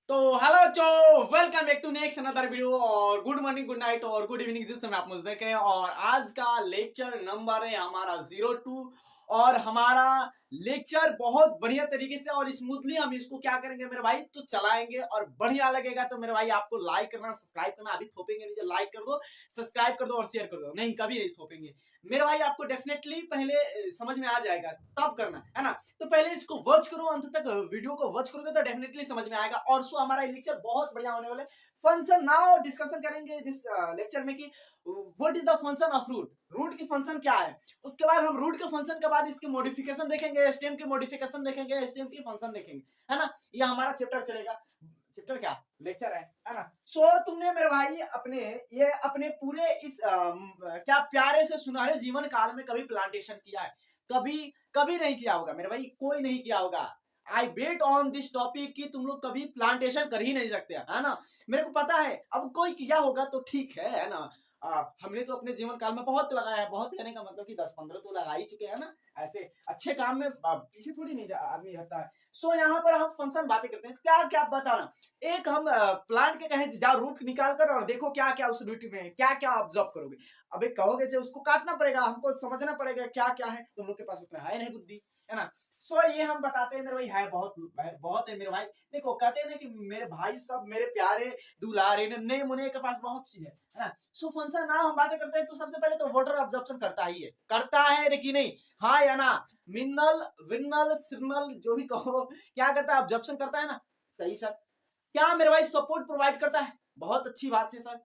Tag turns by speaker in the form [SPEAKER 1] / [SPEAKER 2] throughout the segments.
[SPEAKER 1] तो हेलो चो, welcome back to next another video. और गुड मॉर्निंग, गुड नाइट और गुड इवनिंग जिस समय आप मुझे देख रहे हैं। और आज का लेक्चर नंबर है हमारा 02। और हमारा लेक्चर बहुत बढ़िया तरीके से और स्मूथली हम इसको क्या करेंगे मेरे भाई, तो चलाएंगे और बढ़िया लगेगा। तो मेरे भाई आपको लाइक करना, सब्सक्राइब करना, अभी थोपेंगे नहीं, लाइक कर दो, सब्सक्राइब कर दो और शेयर कर दो। नहीं, कभी नहीं थोपेंगे मेरे भाई। आपको डेफिनेटली पहले समझ में आ जाएगा, तब करना है ना। तो पहले इसको वॉच करो, अंत तक वीडियो को वॉच करोगे तो डेफिनेटली समझ में आएगा। और सो हमारा लेक्चर बहुत बढ़िया होने वाला है। फंक्शन नाउ डिस्कशन करेंगे दिस लेक्चर में कि what is the function of root, root की फंक्शन क्या है। उसके बाद हम रूट के फंक्शन के बाद इसकी मॉडिफिकेशन देखेंगे, एसटीएम की मॉडिफिकेशन देखेंगे, एसटीएम की फंक्शन देखेंगे, है ना। ये हमारा चैप्टर चलेगा। चैप्टर क्या लेक्चर है ना। सो तुमने मेरे भाई अपने पूरे इस क्या प्यारे से सुनहरे जीवन काल में कभी प्लांटेशन किया है? कभी कभी नहीं किया होगा मेरे भाई, कोई नहीं किया होगा। आई बेट ऑन दिस टॉपिक कि तुम लोग कभी प्लांटेशन कर ही नहीं सकते, है ना। मेरे को पता है, अब कोई किया होगा तो ठीक है ना। हमने तो अपने जीवन काल में बहुत लगाया है। बहुत कहने का मतलब कि 10-15 तो लगा ही चुके हैं ना। ऐसे अच्छे काम में पीछे थोड़ी नहीं आदमी रहता है। सो यहाँ पर हम फंक्शन बातें करते हैं। क्या क्या बताना, एक हम प्लांट के कहें जाओ रूट निकाल कर और देखो क्या क्या उस रूट में क्या क्या ऑब्जर्व करोगे। अबे कहोगे जो उसको काटना पड़ेगा, हमको समझना पड़ेगा क्या क्या है। तुम लोग के पास उतना है नहीं बुद्धि, है ना। सो ये हम बताते हैं मेरे भाई, है बहुत बहुत है मेरे भाई। देखो कहते हैं ना कि मेरे भाई सब मेरे प्यारे दुलारे नन्हे मुन्ने के पास बहुत चीज है ना। सो फंक्शन ना हम बातें करते हैं तो सबसे पहले तो वाटर ऑब्जर्प्शन करता है कि नहीं, हाँ या ना। मिनरल विनल सिग्नल जो भी कहो, क्या करता है, ऑब्जर्प्शन करता है ना। सही सर। क्या मेरे भाई सपोर्ट प्रोवाइड करता है? बहुत अच्छी बात है सर।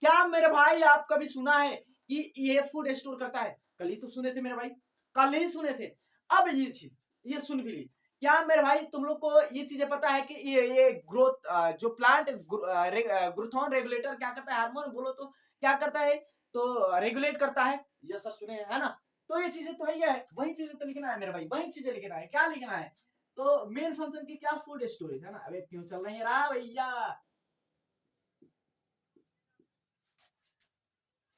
[SPEAKER 1] क्या मेरे भाई आप कभी सुना है कि ये फूड स्टोर करता है? कल ही तो सुने थे मेरे भाई, कल ही सुने थे। अब ये चीज ये सुन भी ली। क्या मेरे भाई तुम लोग को ये चीजें पता है कि ये ग्रोथ जो प्लांट ग्रोथॉन रेगुलेटर क्या करता है, हार्मोन बोलो तो क्या करता है, तो रेगुलेट करता है। ये सब सुने है ना। तो ये चीजें तो है, वही चीजें तो लिखना है मेरे भाई, वही चीजें लिखना है। क्या लिखना है? तो मेन फंक्शन की क्या, फूड स्टोरेज, है ना। अबे क्यों चल रही है रहा भैया।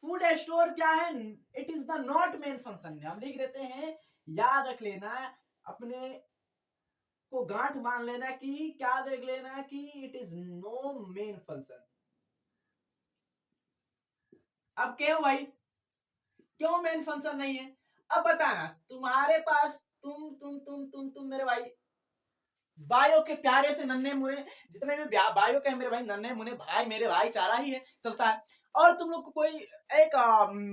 [SPEAKER 1] फूड स्टोर क्या है? It is the not main function. हम लिख देते हैं, याद रख लेना, अपने को गांठ मान लेना कि क्या देख लेना कि it is no main function. अब क्यों भाई, क्यों मेन फंक्शन नहीं है? अब बताना तुम्हारे पास, तुम मेरे भाई बायो के प्यारे से नन्हे मुने, जितने भी बायो के हैं मेरे भाई, नन्हे मुने भाई मेरे भाई चारा ही है, चलता है। और तुम लोग को कोई एक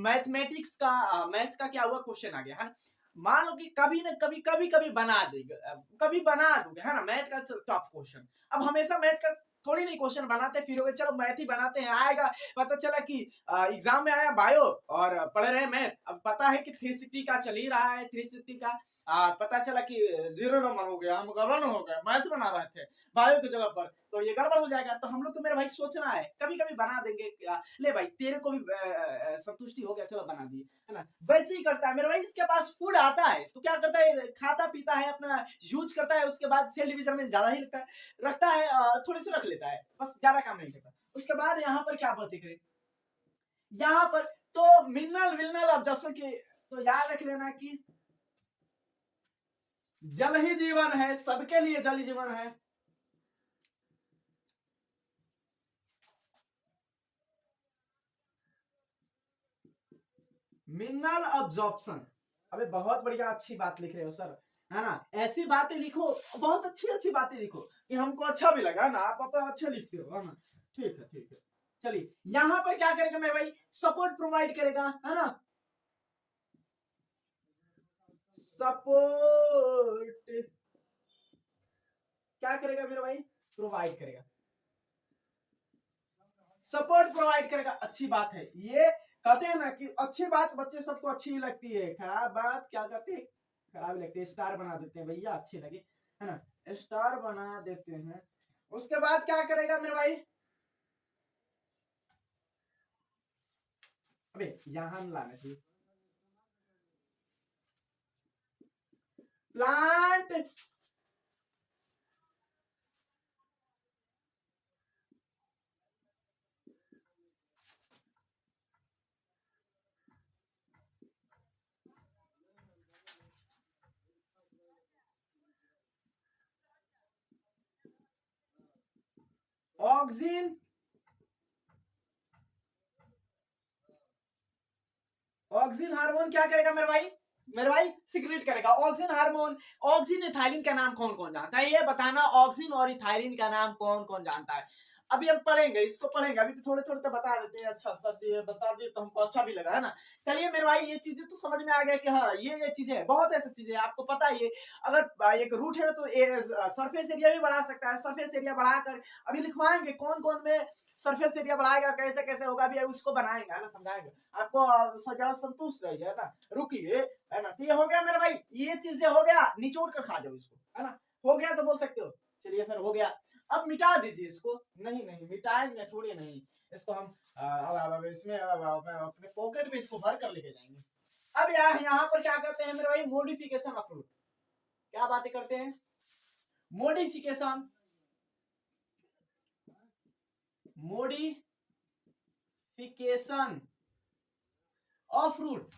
[SPEAKER 1] मैथमेटिक्स का मैथ का क्या हुआ क्वेश्चन आ गया है ना। मान लो कि कभी ना कभी कभी कभी बना देगा, कभी बना दोगे, है ना। मैथ का टॉप क्वेश्चन। अब हमेशा मैथ का थोड़ी नहीं क्वेश्चन बनाते फिरोगे, चलो मैथ ही बनाते हैं, आएगा। पता चला कि एग्जाम में आया बायो और पढ़ रहे हैं मैथ। अब पता है कि 360 का चल ही रहा है, 360 का पता चला कि 0 नंबर हो गया, हम गड़बड़ हो गया, मैथ बना रहे थे बायो की जगह पर, तो ये गड़बड़ हो जाएगा। तो हम लोग को मेरे भाई सोचना है, कभी कभी बना देंगे। ले भाई तेरे को भी संतुष्टि हो गया, चलो बना दिए, है ना। वैसे ही करता है मेरे भाई, इसके पास फूड आता है तो क्या करता है, खाता पीता है, अपना यूज करता है। उसके बाद सेल डिवीजन में ज्यादा ही रखता है, थोड़े से रख लेता है, बस ज्यादा काम नहीं करता। उसके बाद यहाँ पर क्या बातें करें, यहाँ पर तो मिनरल विनरल ऑब्जर्प्शन के, तो याद रख लेना कि जल ही जीवन है, सबके लिए जल ही जीवन है। Mineral absorption. अबे बहुत बढ़िया, अच्छी बात लिख रहे हो सर, है ना। ऐसी बातें लिखो, बहुत अच्छी अच्छी बातें लिखो कि हमको अच्छा भी लगा ना, आप अच्छे लिखते हो, है ना। ठीक है ठीक है। चलिए यहां पर क्या करेगा मेरे भाई, सपोर्ट प्रोवाइड करेगा, है ना। सपोर्ट क्या करेगा मेरे भाई, प्रोवाइड करेगा, सपोर्ट प्रोवाइड करेगा। अच्छी बात है ये। कहते हैं ना कि अच्छी बात बच्चे सबको अच्छी ही लगती है, खराब बात क्या करते हैं, खराब लगती है। स्टार बना देते हैं भैया, अच्छे लगे, है ना, स्टार बना देते हैं। उसके बाद क्या करेगा मेरे भाई, अबे यहां लाना चाहिए, प्लांट ऑक्सिन ऑक्सिन हार्मोन क्या करेगा मेरे भाई सिक्रेट करेगा ऑक्सिन हार्मोन। ऑक्सिन इथाइलिन का नाम कौन कौन जानता है, ये बताना। ऑक्सिन और इथाइलिन का नाम कौन कौन जानता है? अभी हम पढ़ेंगे, इसको पढ़ेंगे, अभी थोड़े थोड़े तो बता देते हैं। अच्छा सर जी बता दिए तो हमको अच्छा भी लगा, है ना। चलिए मेरे भाई ये चीजें तो समझ में आ गया कि हाँ ये चीजें हैं, बहुत ऐसी चीजें हैं आपको पता ही है। अगर एक रूट है तो सरफेस एरिया भी बढ़ा सकता है। सरफेस एरिया बढ़ाकर अभी लिखवाएंगे कौन कौन में सरफेस एरिया बढ़ाएगा, कैसे कैसे होगा, भी उसको बनाएंगे, है ना, समझाएंगे आपको। जरा संतुष्ट रहिए, है ना, रुकिए, है ना। तो ये हो गया मेरे भाई, ये चीजें हो गया, निचोड़ कर खा जाओ इसको, है ना। हो गया तो बोल सकते हो चलिए सर हो गया। अब मिटा दीजिए इसको। नहीं नहीं मिटाएंगे थोड़ी, नहीं, इसको हम अब इसमें अपने पॉकेट में इसको भर कर लेके जाएंगे। अब यहाँ पर क्या करते हैं मेरे भाई, मॉडिफिकेशन ऑफ रूट। क्या बातें करते हैं? Modification of root.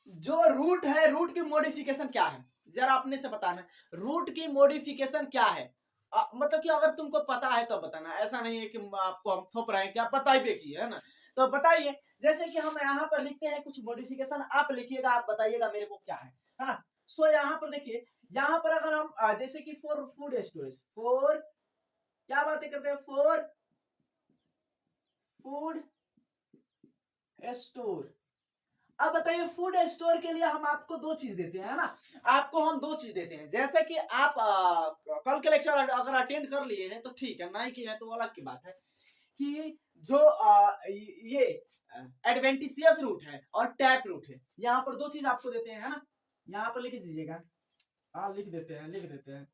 [SPEAKER 1] जो रूट है, रूट की मॉडिफिकेशन क्या है जरा अपने से बताना। रूट की मॉडिफिकेशन क्या है? मतलब कि अगर तुमको पता है तो बताना, ऐसा नहीं है कि आपको हम थोप रहे हैं कि आप पता ही पे की है ना, तो बताइए। जैसे कि हम यहाँ पर लिखते हैं कुछ मॉडिफिकेशन, आप लिखिएगा, आप बताइएगा मेरे को क्या है ना। सो यहाँ पर देखिए, यहाँ पर अगर हम जैसे कि फॉर फूड स्टोरेज, फॉर क्या बातें करते हैं, फॉर फूड स्टोर। अब बताइए फूड स्टोर के लिए हम आपको दो चीज देते हैं, है ना। आपको हम दो चीज देते हैं, जैसे कि आप कल के लेक्चर अगर अटेंड कर लिए हैं तो ठीक है, नहीं किए हैं तो अलग की बात है। कि जो ये एडवेंटिशियस रूट है और टैप रूट है, यहाँ पर दो चीज आपको देते हैं, है ना। यहाँ पर लिख दीजिएगा, हाँ लिख देते हैं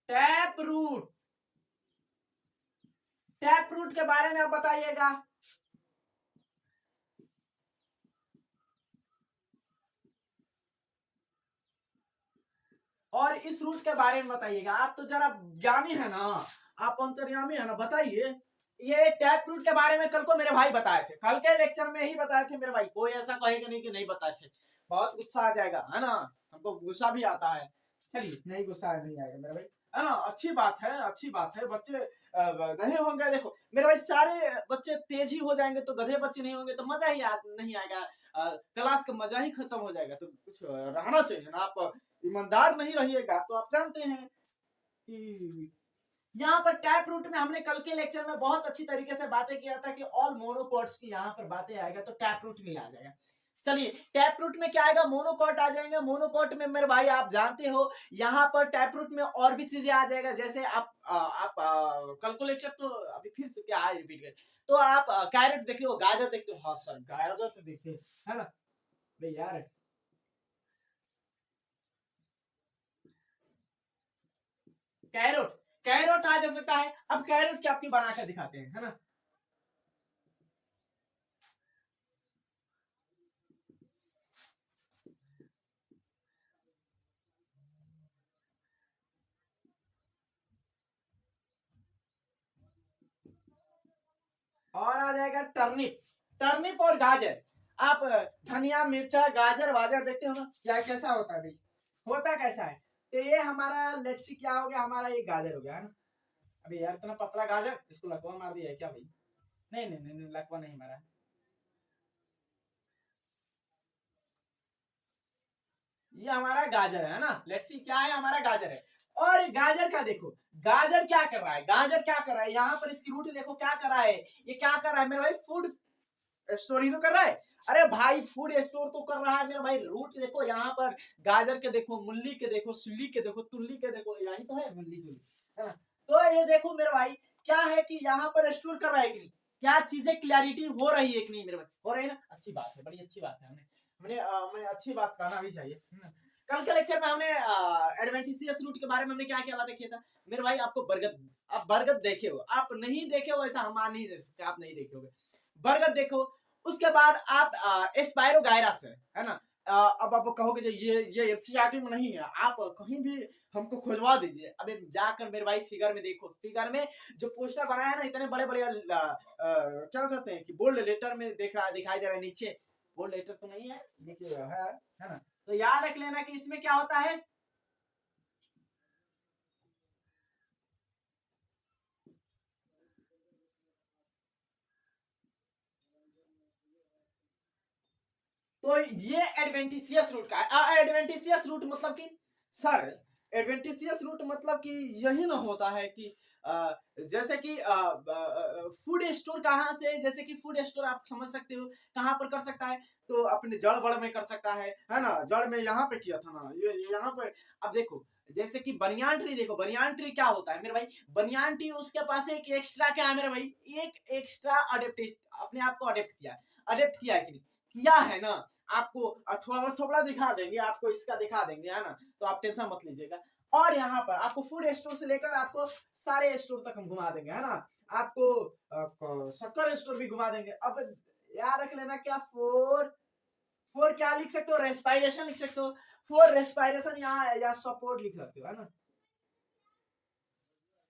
[SPEAKER 1] टैप रूट। टैप रूट के बारे में आप बताइएगा। और इस रूट के बारे में बताइएगा। आप तो जरा ज्ञानी है ना, आप अंतर्यामी है ना, बताइए। ये टैप रूट के बारे में कल को मेरे भाई बताए थे, कल के लेक्चर में ही बताए थे मेरे भाई। कोई ऐसा कहेगा नहीं कि नहीं बताए थे, बहुत गुस्सा आ जाएगा, है ना। हमको गुस्सा भी आता है। चलिए नहीं गुस्सा नहीं आएगा मेरे भाई, है ना। अच्छी बात है, अच्छी बात है। बच्चे नहीं होंगे, देखो मेरे भाई सारे बच्चे तेज ही हो जाएंगे तो गधे बच्चे नहीं होंगे तो मजा ही नहीं आएगा। क्लास का मजा ही खत्म हो जाएगा। तो कुछ रहना चाहिए ना, आप ईमानदार नहीं रहिएगा तो आप जानते हैं कि यहाँ पर टैप रूट में हमने कल के लेक्चर में बहुत अच्छी तरीके से बातें किया था कि ऑल मोनोकॉट्स की यहाँ पर बातें आएगा तो टैप रूट में आ जाएगा। चलिए टैप रूट में क्या आएगा, मोनोकॉट आ जाएंगे। मोनोकॉट में मेरे भाई आप जानते हो यहाँ पर टैप रूट में और भी चीजें आ जाएगा। जैसे आप कल को लेक्चर तो अभी फिर से क्या है रिपीट कर, तो आप कैरेट देखते हो, गाजर देखते हो, हाँ सर गाजर तो देखते है ना भाई यार। कैरोट, कैरोट आ जा सकता है। अब कैरोट क्या आपकी बना कर दिखाते हैं, है ना। और आ जाएगा टर्निप। टर्निप और गाजर, आप धनिया मिर्चा गाजर वाजर देखते हो ना, क्या कैसा होता है भाई, होता कैसा है। तो ये हमारा लेट्स सी क्या हो गया, हमारा ये गाजर हो गया, है ना। अभी यार इतना पतला गाजर, इसको लकवा मार दिया है क्या भाई? नहीं नहीं नहीं, लकवा नहीं मारा। ये हमारा गाजर है ना, लेट्स सी क्या है, हमारा गाजर है। और गाजर का देखो, गाजर क्या कर रहा है, गाजर क्या कर रहा है, यहाँ पर इसकी रूट देखो क्या कर रहा है। ये क्या कर रहा है मेरे भाई, फूड स्टोर ही तो कर रहा है। अरे भाई फूड स्टोर तो कर रहा है मेरा भाई। रूट देखो यहाँ पर, गाजर के देखो, मूली के देखो, सुली के देखो, तुल्ली के देखो, यही तो है मूली सुली, है ना। तो ये देखो मेरे भाई क्या है कि यहाँ पर स्टोर कर रहा है कि नहीं, क्या चीजें क्लैरिटी हो रही है कि नहीं मेरे भाई, हो रही है ना। अच्छी बात है, बड़ी अच्छी बात है। हमने अच्छी बात कहना भी चाहिए, है ना? कल के लेक्चर में हमने एडवेंटिशियस रूट के बारे में हमने क्या क्या बातें किया था मेरे भाई। आपको बरगद, आप बरगद देखे हो, आप नहीं देखे हो ऐसा हम मान नहीं दे सकते, आप नहीं देखे होगे। बरगद देखो, उसके बाद आप एस्पायरोगायरस है ना। अब आप कहोगे जो ये एनसीईआरटी में नहीं है, आप कहीं भी हमको खोजवा दीजिए। अबे जाकर मेरे भाई फिगर में देखो, फिगर में जो पोस्टर बनाया है ना, इतने बड़े बड़े क्या कहते हैं कि बोल्ड लेटर में दिखाई दे रहा है नीचे। बोल्ड लेटर तो नहीं है, देखिए है ना। तो याद रख लेना कि इसमें क्या होता है, तो ये एडवेंटिशियस रूट का है। एडवेंटिशियस रूट मतलब कि सर, एडवेंटिशियस रूट मतलब कि यही ना होता है कि जैसे कि फूड स्टोर कहाँ से, जैसे कि फूड स्टोर आप समझ सकते हो कहाँ पर कर सकता है, तो अपने जड़ बड़ में कर सकता है ना। जड़ में यहाँ पे किया था ना, ये यहाँ पर। अब देखो जैसे कि बनियान ट्री, देखो बनियान ट्री क्या होता है मेरे भाई, बनियान ट्री उसके पास एक एक्स्ट्रा क्या है मेरे भाई, एक एक्स्ट्रा अडेप्टेशन, अपने आप को अडेप्ट किया है। अडेप्ट किया है कि नहीं किया है ना। आपको थोड़ा थोड़ा दिखा देंगे, आपको इसका दिखा देंगे है ना, तो आप टेंशन मत लीजिएगा। और यहाँ पर आपको फूड स्टोर से लेकर आपको सारे स्टोर तक हम घुमा देंगे है ना। आपको शक्कर स्टोर भी घुमा देंगे। अब याद रख लेना क्या, फोर क्या लिख सकते हो, रेस्पायरेशन लिख सकते हो। फोर रेस्पायरेशन यहाँ या सपोर्ट लिख सकते हो है ना,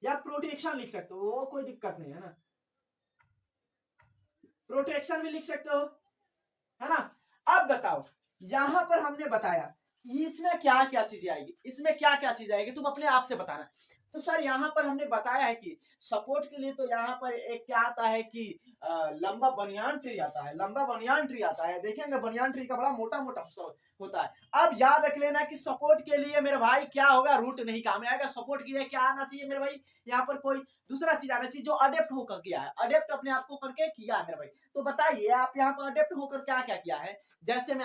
[SPEAKER 1] या प्रोटेक्शन लिख सकते हो, वो कोई दिक्कत नहीं है ना, प्रोटेक्शन भी लिख सकते हो है ना। अब बताओ यहां पर हमने बताया इसमें क्या क्या चीजें आएगी, इसमें क्या क्या चीज आएगी, तुम अपने आप से बताना। तो सर यहाँ पर हमने बताया है कि सपोर्ट के लिए तो यहाँ पर एक क्या आता है कि लंबा बनियान ट्री आता है, लंबा बनियान ट्री आता है, देखेंगे बनियान ट्री का बड़ा मोटा मोटा होता है। अब याद रख लेना कि सपोर्ट के लिए मेरे भाई क्या होगा, रूट नहीं काम में आएगा। सपोर्ट के लिए क्या आना चाहिए मेरे भाई, यहाँ पर कोई दूसरा चीज आना चाहिए जो अडेप्ट होकर किया है, अडेप्ट अपने आप को करके किया है मेरे भाई। तो बताइए आप यहाँ पर अडेप्ट होकर क्या क्या किया है। जैसे में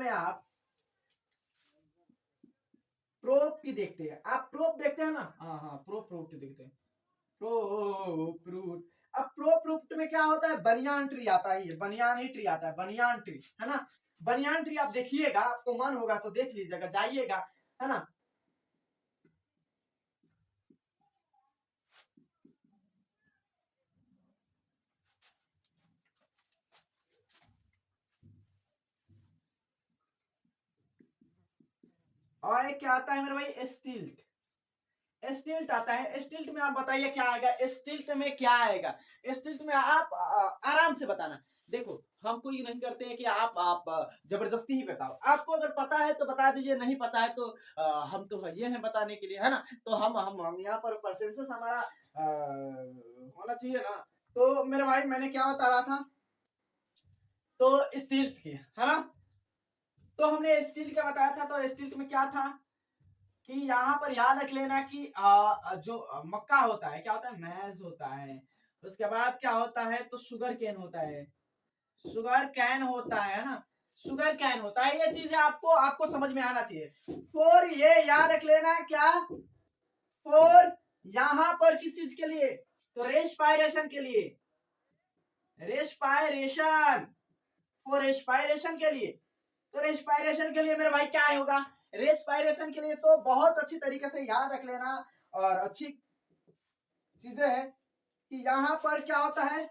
[SPEAKER 1] आप प्रोप की देखते हैं, आप प्रोप देखते हैं ना, हाँ हाँ प्रोप रूट देखते हैं, प्रोप रूट। अब प्रोप रूट में क्या होता है, बनियान ट्री आता है, ये बनियान ही ट्री आता है, बनियान ट्री है ना। बनियान ट्री आप देखिएगा, आपको मन होगा तो देख लीजिएगा, जाइएगा है ना। और एक क्या आता है मेरे भाई, स्टिल्ट, स्टिल्ट आता है। स्टिल्ट में आप बताइए क्या आएगा, स्टिल्ट में क्या आएगा। स्टिल्ट में आप आराम से बताना। देखो हमको ये नहीं करते हैं कि आप जबरदस्ती ही बताओ, आपको अगर पता है तो बता दीजिए, नहीं पता है तो हम तो ये हैं बताने के लिए है ना। तो हम यहाँ पर परसेंसेस हमारा होना चाहिए ना। तो मेरे भाई मैंने क्या बता रहा था, तो स्टिल्ट की है ना। तो हमने स्टिल्ट का बताया था, तो स्टिल्ट में क्या था कि यहाँ पर याद रख लेना कि जो मक्का होता है, क्या होता है, मैज होता है। उसके बाद क्या होता है, तो शुगर केन होता है, शुगर कैन होता है ना, शुगर कैन होता है। ये चीजें आपको आपको समझ में आना चाहिए। फोर ये याद रख लेना क्या, फोर यहाँ पर किस चीज के लिए, तो रेस्पायरेशन के लिए, रेस्पायरेशन, फोर रेस्पायरेशन के लिए। तो रेस्पायरेशन के लिए मेरे भाई क्या होगा, रेस्पायरेशन के लिए तो बहुत अच्छी तरीके से याद रख लेना। और अच्छी चीजें है कि यहाँ पर क्या होता है,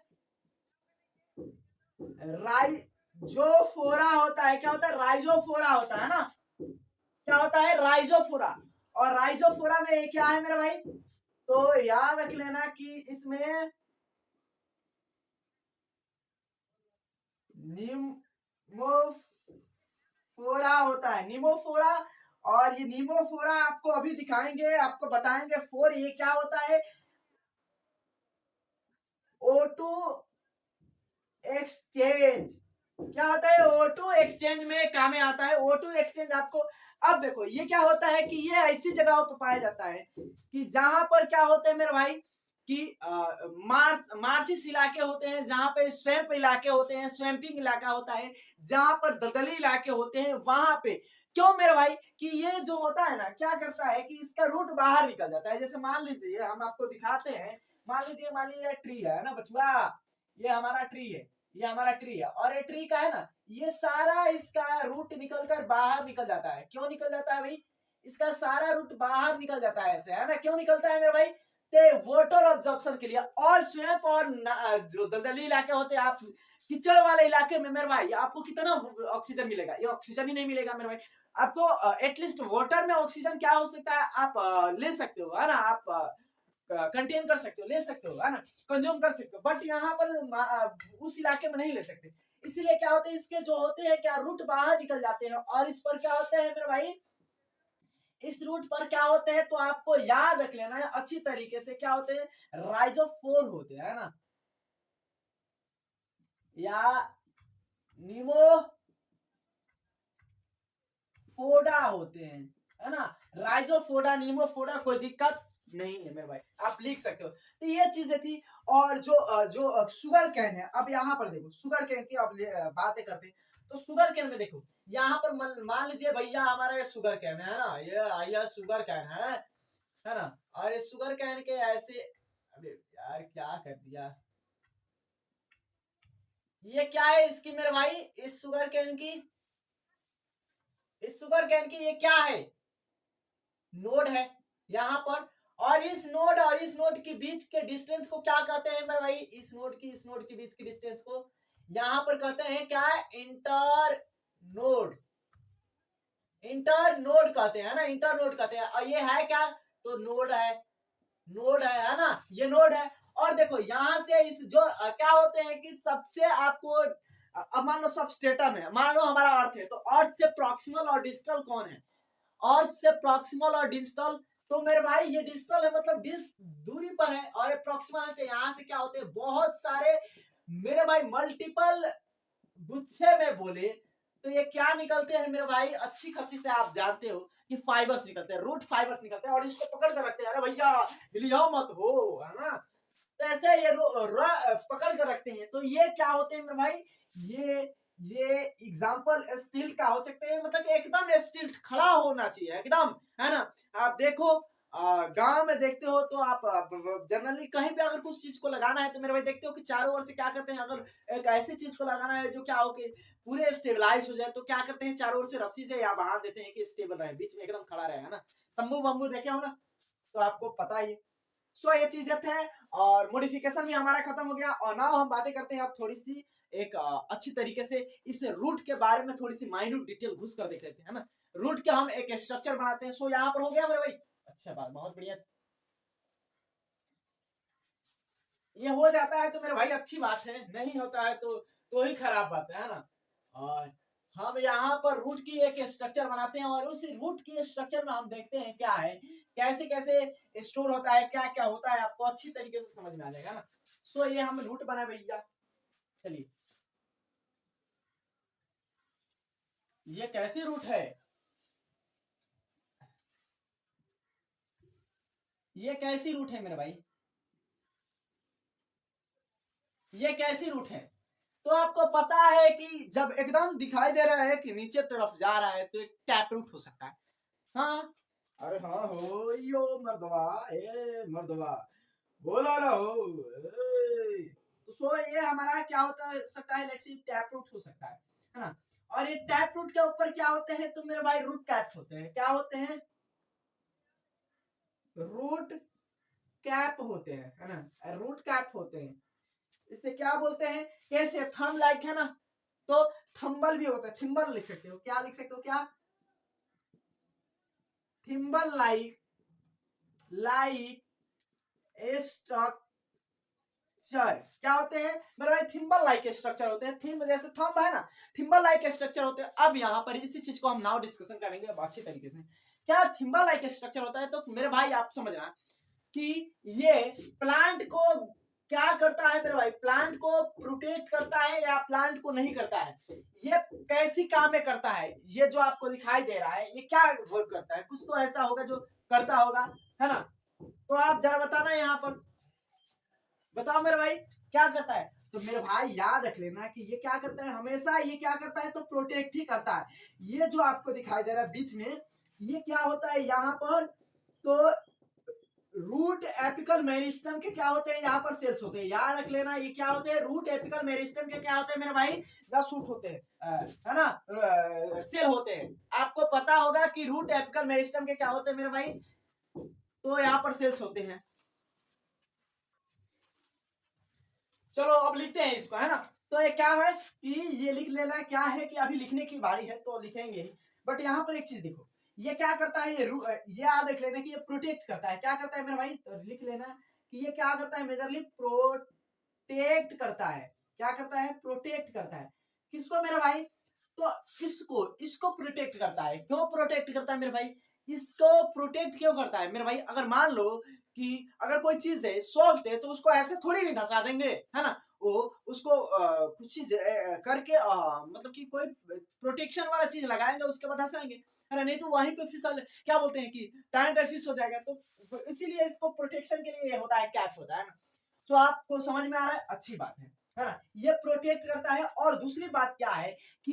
[SPEAKER 1] राइजोफोरा होता है, क्या होता है, राइजोफोरा होता है ना, क्या होता है, राइजोफोरा। और राइजोफोरा में क्या है मेरे भाई, तो याद रख लेना कि इसमें नीमोफोरा होता है, नीमोफोरा। और ये नीमोफोरा आपको अभी दिखाएंगे, आपको बताएंगे फोर ये क्या होता है। O2 एक्सचेंज, क्या होता है, O2 एक्सचेंज में काम में आता है। O2 एक्सचेंज आपको, अब देखो ये क्या होता है कि ये ऐसी जगहों पर पाया जाता है कि जहां पर क्या होते हैं मेरे भाई कि मार्शिश इलाके होते हैं, जहां पे स्वैम्प इलाके होते हैं, स्वैम्पिंग इलाका होता है, जहां पर दलदली इलाके होते हैं, वहां पे क्यों मेरे भाई कि ये जो होता है ना, क्या करता है कि इसका रूट बाहर निकल जाता है। जैसे मान लीजिए हम आपको दिखाते हैं, मान लीजिए ट्री है ना बचवा, ये हमारा ट्री है, ये हमारा ट्री है, और ये ट्री का है ना, ये सारा इसका रूट निकल कर बाहर निकल जाता है। क्यों निकल जाता है भाई, इसका सारा रूट बाहर निकल जाता है ऐसे है ना। क्यों निकलता है मेरे भाई, ते वाटर ऑब्जॉर्प्शन के लिए। और स्वैम्प और जो दलदली इलाके होते हैं, आप कीचड़ वाले इलाके में मेरे भाई आपको कितना ऑक्सीजन मिलेगा, ये ऑक्सीजन ही नहीं मिलेगा मेरे भाई। आपको एटलीस्ट वाटर में ऑक्सीजन क्या हो सकता है, आप ले सकते हो है ना, आप कंटेन कर सकते हो, ले सकते हो है ना, कंज्यूम कर सकते हो। बट यहाँ पर उस इलाके में नहीं ले सकते। इसीलिए क्या होते हैं, इसके जो होते हैं क्या रूट बाहर निकल जाते हैं। और इस पर क्या होते हैं मेरे भाई, इस रूट पर क्या होते हैं, तो आपको याद रख लेना है अच्छी तरीके से, क्या होते हैं, राइजोफोर होते हैं है ना। या नीमोफोडा होते हैं, है ना। राइजोफोडा, नीमोफोडा, कोई दिक्कत नहीं है मेरे भाई, आप लिख सकते हो। तो ये चीजें थी। और जो शुगर कैन है, अब यहाँ पर देखो शुगर कैन की अब बातें करते हैं। तो शुगर कैन में देखो, यहाँ पर मान लीजिए भैया हमारा ये शुगर कैन है ना, ये शुगर कैन है ना। और ये शुगर कैन के ऐसे, अबे यार क्या कर दिया, ये क्या है इसकी मेरे भाई, इस शुगर कैन की, ये क्या है, नोड है यहाँ पर। और इस नोड के बीच के डिस्टेंस को क्या कहते हैं मेरे भाई, इस नोड के बीच के डिस्टेंस को यहाँ पर कहते हैं क्या, नोड इंटर नोड कहते हैं ना, इंटर नोड कहते हैं। और ये है क्या, तो नोड है ना, ये नोड है। और देखो यहाँ से इस जो क्या होते हैं कि सबसे आपको अब मान लो सबस्ट्रेटम है, मान लो हमारा अर्थ है, तो अर्थ से प्रॉक्सिमल और डिस्टल कौन है, अर्थ से प्रॉक्सिमल और डिस्टल। तो मेरे भाई ये डिस्टल है मतलब दूरी पर है, और प्रॉक्सिमल है तो यहाँ से क्या होते हैं बहुत सारे मेरे भाई मल्टीपल गुच्छे में बोले तो ये क्या निकलते हैं मेरे भाई, अच्छी खासी से आप जानते हो कि फाइबर्स निकलते हैं, रूट फाइबर्स निकलते हैं। और इसको पकड़ कर रखते हैं, अरे भैया हिलियो मत हो, है ना। तो ऐसे ये पकड़ कर रखते हैं। तो ये क्या होते हैं मेरे भाई, ये एग्जाम्पल स्टील का हो सकते हैं, मतलब कि एकदम स्टील खड़ा होना चाहिए एकदम, है ना। आप देखो गांव में देखते हो तो आप जनरली कहीं पे अगर कुछ चीज को लगाना है तो मेरे भाई देखते हो कि चारों ओर से क्या करते हैं, अगर एक ऐसी चीज को लगाना है जो क्या हो कि पूरे स्टेबलाइज हो जाए, तो क्या करते हैं चारों ओर से रस्सी से या बांध देते हैं कि स्टेबल रहे, बीच में एकदम खड़ा रहे, है ना। तंबू बम्बू देखे हो ना, तो आपको पता ही। सो ये चीजें थे। और मॉडिफिकेशन भी हमारा खत्म हो गया। और नाउ हम बातें करते हैं अब थोड़ी सी एक अच्छी तरीके से इस रूट के बारे में थोड़ी सी माइन्यूट डिटेल घुस कर देख लेते हैं, है ना। रूट के हम एक स्ट्रक्चर बनाते हैं। सो यहाँ पर हो गया मेरे भाई, अच्छा बात, बहुत बढ़िया। ये हो जाता है तो मेरे भाई अच्छी बात है, नहीं होता है तो ही खराब बात है ना। और हम यहाँ पर रूट की एक स्ट्रक्चर बनाते हैं, और उस रूट की स्ट्रक्चर में हम देखते हैं क्या है, कैसे कैसे स्टोर होता है, क्या क्या होता है, आपको अच्छी तरीके से समझ में आ जाएगा ना। सो ये हम रूट बना भैया, चलिए ये कैसी रूट है, ये कैसी रूट है मेरे भाई, ये कैसी रूट है। तो आपको पता है कि जब एकदम दिखाई दे रहा है कि नीचे तरफ जा रहा है तो एक टैप रूट हो सकता है। हाँ, अरे हाँ हो यो मर्दवा, ए मर्दवा बोला ना हो तो सो ये हमारा क्या होता है सकता है, लेट्स सी टैप रूट हो सकता है ना। और ये टैप रूट के ऊपर क्या होते हैं तो मेरे भाई रूट कैप्स होते हैं, क्या होते हैं, रूट कैप होते हैं, है ना, रूट कैप होते हैं। इसे क्या बोलते हैं, कैसे थंब लाइक है ना, तो थंबल भी होता है, थिम्बल लिख सकते हो, क्या लिख सकते हो, क्या थिम्बल लाइक स्ट्रक्चर क्या होते हैं मेरे भाई, थिम्बल लाइक स्ट्रक्चर होते हैं। थिम्ब जैसे थंब है ना, थिम्बल लाइक स्ट्रक्चर होते हैं। अब यहाँ पर इसी चीज को हम नाउ डिस्कशन करेंगे अब अच्छी तरीके से, क्या थिम्बल लाइक स्ट्रक्चर होता है। तो मेरे भाई आप समझना कि ये प्लांट को क्या करता है मेरे भाई, प्लांट को प्रोटेक्ट करता है या प्लांट को नहीं करता है, ये कैसी काम में करता है, ये जो आपको दिखाई दे रहा है ये क्या वर्क करता है, कुछ तो ऐसा होगा जो करता होगा, है ना। तो आप जरा बताना यहाँ पर, बताओ मेरे भाई क्या करता है। तो मेरे भाई याद रख लेना कि ये क्या करता है, हमेशा ये क्या करता है तो प्रोटेक्ट ही करता है। ये जो आपको दिखाई दे रहा है बीच में, ये क्या होता है यहाँ पर, तो रूट एपिकल मेरिस्टम के क्या होते हैं, यहाँ पर सेल्स होते हैं, याद रख लेना ये क्या होते हैं, रूट एपिकल मेरिस्टम के क्या होते हैं मेरे भाई, सूट होते हैं, है ना, सेल होते हैं। आपको पता होगा कि रूट एपिकल मेरिस्टम के क्या होते हैं मेरे भाई, तो यहाँ पर सेल्स होते हैं। चलो अब लिखते हैं इसको, है ना। तो ये क्या है कि ये लिख लेना, क्या है कि अभी लिखने की बारी है तो लिखेंगे ही। बट यहाँ पर एक चीज देखो, ये क्या करता है, ये याद रख लेना कि ये प्रोटेक्ट करता है, क्या करता है मेरे भाई, तो लिख लेना कि ये क्या करता है, मेजरली प्रोटेक्ट करता है, क्या करता है, प्रोटेक्ट करता है। किसको मेरे भाई, तो इसको प्रोटेक्ट करता है। क्यों प्रोटेक्ट करता है मेरे भाई, इसको प्रोटेक्ट क्यों करता है मेरे भाई, अगर मान लो कि अगर कोई चीज है सॉफ्ट है तो उसको ऐसे थोड़ी नहीं धसा देंगे, है ना। वो उसको कुछ चीज करके मतलब कि कोई प्रोटेक्शन वाला चीज लगाएंगे, उसके बाद हंसाएंगे, है ना, नहीं तो वहीं पे फिसल क्या बोलते हैं कि टाइम पे फिश हो जाएगा। तो इसीलिए इसको प्रोटेक्शन के लिए होता है, कैच होता है ना। तो आपको समझ में आ रहा है, अच्छी बात है ना, ये प्रोटेक्ट करता है। और दूसरी बात क्या है कि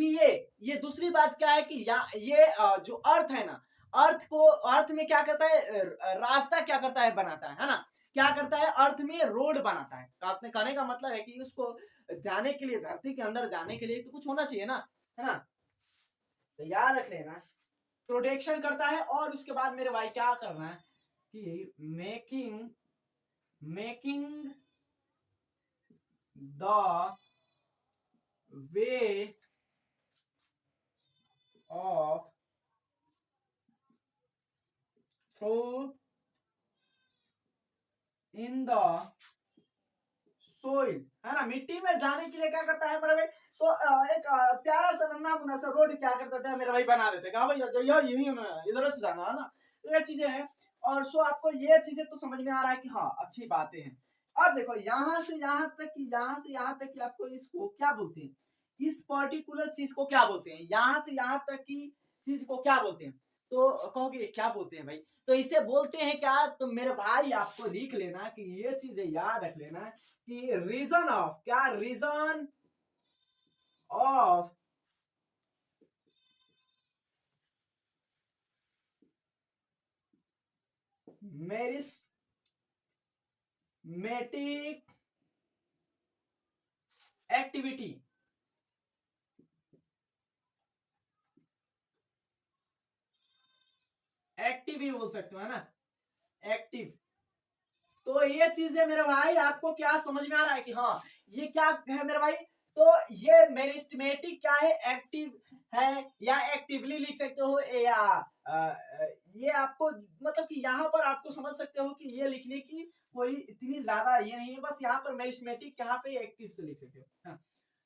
[SPEAKER 1] ये दूसरी बात क्या है कि ये जो अर्थ है ना, अर्थ में क्या करता है, रास्ता क्या करता है, बनाता है ना, क्या करता है, अर्थ में रोड बनाता है। तो आपने कहने का मतलब है कि उसको जाने के लिए, धरती के अंदर जाने के लिए तो कुछ होना चाहिए ना, है ना। तो याद रख लेना, प्रोटेक्शन करता है। और उसके बाद मेरे भाई क्या करना है कि making the way of through in the soil, है ना, मिट्टी में जाने के लिए क्या करता है मेरे भाई। तो एक प्यारा सा नन्हा मुन्ना सा रोड क्या करते थे मेरे भाई, बना देते, कहा भाई यही इधर से जाना है ना। तो ये चीजें हैं। और सो आपको ये चीजें तो समझ में आ रहा है कि हाँ अच्छी बातें हैं। अब देखो यहाँ से यहाँ तक कि, यहाँ से यहाँ तक कि आपको इसको क्या बोलते हैं, इस पर्टिकुलर चीज को क्या बोलते हैं, यहाँ से यहाँ तक की चीज को क्या बोलते हैं। तो कहोगे क्या बोलते हैं भाई, तो इसे बोलते हैं क्या, तो मेरे भाई आपको लिख लेना कि ये चीजें याद रख लेना कि रीजन ऑफ, क्या reason of meristematic activity, active ही बोल सकते हो, है ना, एक्टिव। तो ये चीजें मेरे भाई आपको क्या समझ में आ रहा है कि हाँ ये क्या है मेरे भाई। तो ये मेरिस्टेमेटिक क्या है, एक्टिव है, या एक्टिवली लिख सकते हो, या ये आपको मतलब कि यहाँ पर आपको समझ सकते हो कि ये लिखने की कोई इतनी ज्यादा ये नहीं है, बस यहाँ पर मेरिस्टेमेटिक यहाँ पे एक्टिव से लिख सकते हो, हाँ।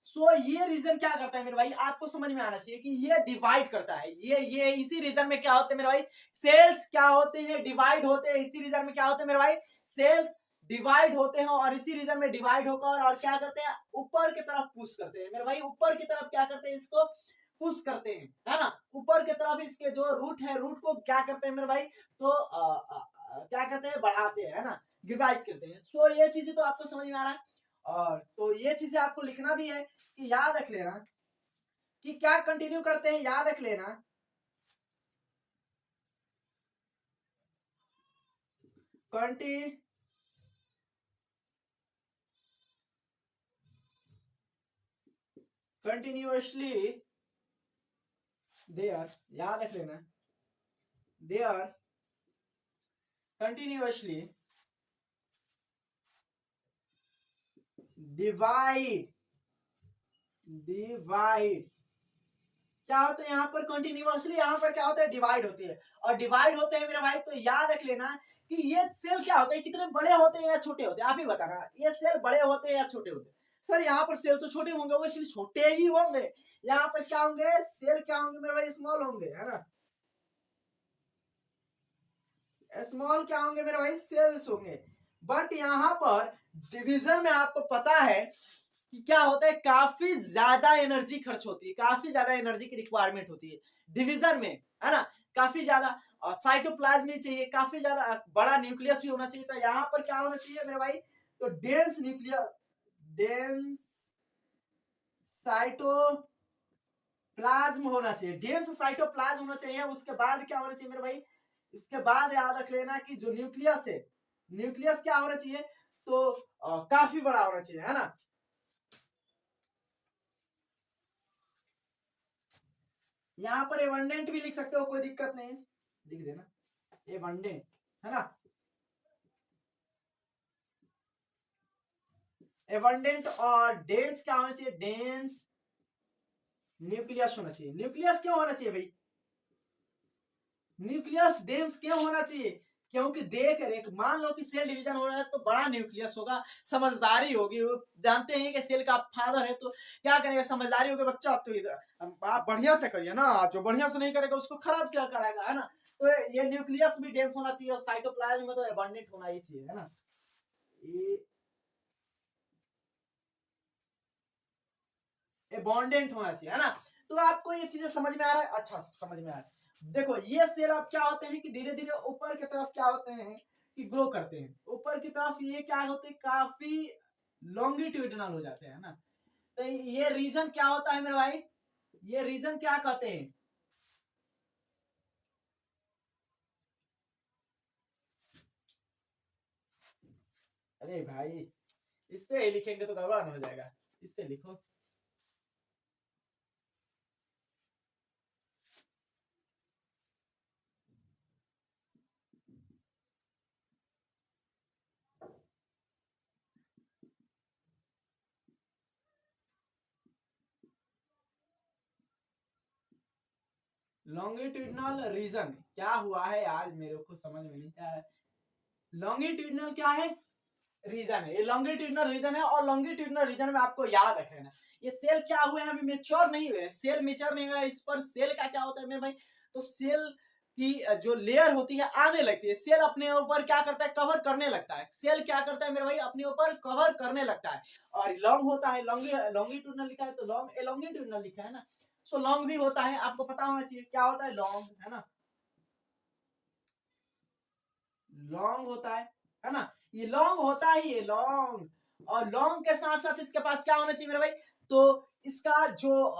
[SPEAKER 1] सो ये रीजन क्या करता है मेरे भाई, आपको समझ में आना चाहिए कि ये डिवाइड करता है। ये इसी रीजन में क्या होते हैं मेरे भाई, सेल्स क्या होते हैं, डिवाइड होते हैं। इसी रीजन में क्या होते हैं मेरे भाई, सेल्स डिवाइड होते हैं। और इसी रीजन में डिवाइड होकर और क्या करते हैं, ऊपर की तरफ पुश करते हैं मेरे भाई, ऊपर की तरफ क्या करते हैं, इसको पुश करते हैं, है ना, ऊपर की तरफ। इसके जो रूट है, रूट को क्या करते हैं मेरे भाई, तो क्या करते हैं, बढ़ाते हैं, है ना, डिवाइड करते हैं। सो ये चीजें तो आपको समझ में आ रहा है। और तो ये चीजें आपको लिखना भी है कि याद रख लेना कि क्या कंटिन्यू करते हैं, याद रख लेना कंटिन्यूअसली देयर, याद रख लेना देयर कंटिन्यूअसली डिवाइड क्या होता है यहाँ पर, कंटिन्यूअसली यहाँ पर क्या होता है, डिवाइड होती है। और डिवाइड होते हैं मेरे भाई, तो याद रख लेना कि ये सेल क्या होते हैं, कितने बड़े होते हैं या छोटे होते हैं, आप ही बताना, ये सेल बड़े होते हैं या छोटे होते हैं। सर यहाँ पर सेल तो छोटे होंगे, वो इसलिए छोटे ही होंगे। यहाँ पर क्या होंगे, सेल क्या होंगे मेरे भाई, स्मॉल होंगे, है ना, स्मॉल क्या होंगे मेरे भाई, सेल्स होंगे। बट यहाँ पर डिवीजन में आपको पता है कि क्या होता है, काफी ज्यादा एनर्जी खर्च होती है, काफी ज्यादा एनर्जी की रिक्वायरमेंट होती है डिवीजन में, है ना, काफी ज्यादा। और साइटोप्लाज्म भी चाहिए, काफी ज्यादा बड़ा न्यूक्लियस भी होना चाहिए। तो यहाँ पर क्या होना चाहिए मेरे भाई, तो डेंस न्यूक्लियस, डेंस साइटोप्लाज्म होना चाहिए, डेंस साइटोप्लाज्म होना चाहिए। उसके बाद क्या होना चाहिए मेरे भाई, इसके बाद याद रख लेना कि जो न्यूक्लियस है, न्यूक्लियस क्या होना चाहिए, तो काफी बड़ा होना चाहिए, है ना। यहाँ पर एबंडेंट भी लिख सकते हो, कोई दिक्कत नहीं, लिख देना एबंडेंट, है ना, एबंडेंट। और डेंस क्या होना चाहिए, डेंस न्यूक्लियस होना चाहिए। न्यूक्लियस क्यों होना चाहिए भाई, न्यूक्लियस डेंस क्यों होना चाहिए, क्योंकि देख रेख, मान लो कि सेल डिवीजन हो रहा है तो बड़ा न्यूक्लियस होगा, समझदारी होगी। वो जानते हैं कि सेल का फादर है, तो क्या करेगा, समझदारी होगी, बच्चा तो इधर आप बढ़िया से करिए ना, जो बढ़िया से नहीं करेगा उसको खराब से कराएगा, है ना। तो ये न्यूक्लियस भी डेंस होना चाहिए, और साइटोप्लाज्म में तो एबंडेंट होना ही चाहिए, है ना। ये अबंडेंट होना चाहिए, है ना। तो आपको ये चीजें समझ में आ रहा है, अच्छा समझ में आ रहा है। देखो ये सेल अब क्या होते हैं कि धीरे धीरे ऊपर की तरफ क्या होते हैं कि ग्रो करते हैं, ऊपर की तरफ ये क्या होते हैं, काफी लॉन्गिट्यूडिनल हो जाते हैं ना। तो ये रीजन क्या होता है मेरे भाई, ये रीजन क्या कहते हैं, अरे भाई इससे ही लिखेंगे तो गड़बड़ हो जाएगा, इससे लिखो। लॉन्गिट्यूडिनल रीजन क्या हुआ है, आज मेरे को समझ में नहीं आया। लॉन्गिट्यूडिनल क्या है, रीजन है, ये लॉन्गिट्यूडिनल रीजन है। और लॉन्गिट्यूडिनल रीजन में आपको याद रख लेना, ये सेल क्या हुए हैं, अभी मेच्योर नहीं हुए, सेल मेच्योर नहीं हुआ, इस पर सेल का क्या होता है मेरे भाई, तो सेल की जो लेयर होती है आने लगती है, सेल अपने ऊपर क्या करता है, कवर करने लगता है, सेल क्या करता है मेरे भाई, अपने ऊपर कवर करने लगता है। और लॉन्ग होता है, लॉन्गिट्यूडिनल लिखा है तो लॉन्ग एलोंगिट्यूडिनल लिखा है ना, सो लॉन्ग भी होता है, आपको पता होना चाहिए क्या होता है लॉन्ग, है ना, लॉन्ग होता है ना, ये लॉन्ग होता ही है लॉन्ग। और लॉन्ग के साथ साथ इसके पास क्या होना चाहिए मेरे भाई, तो इसका जो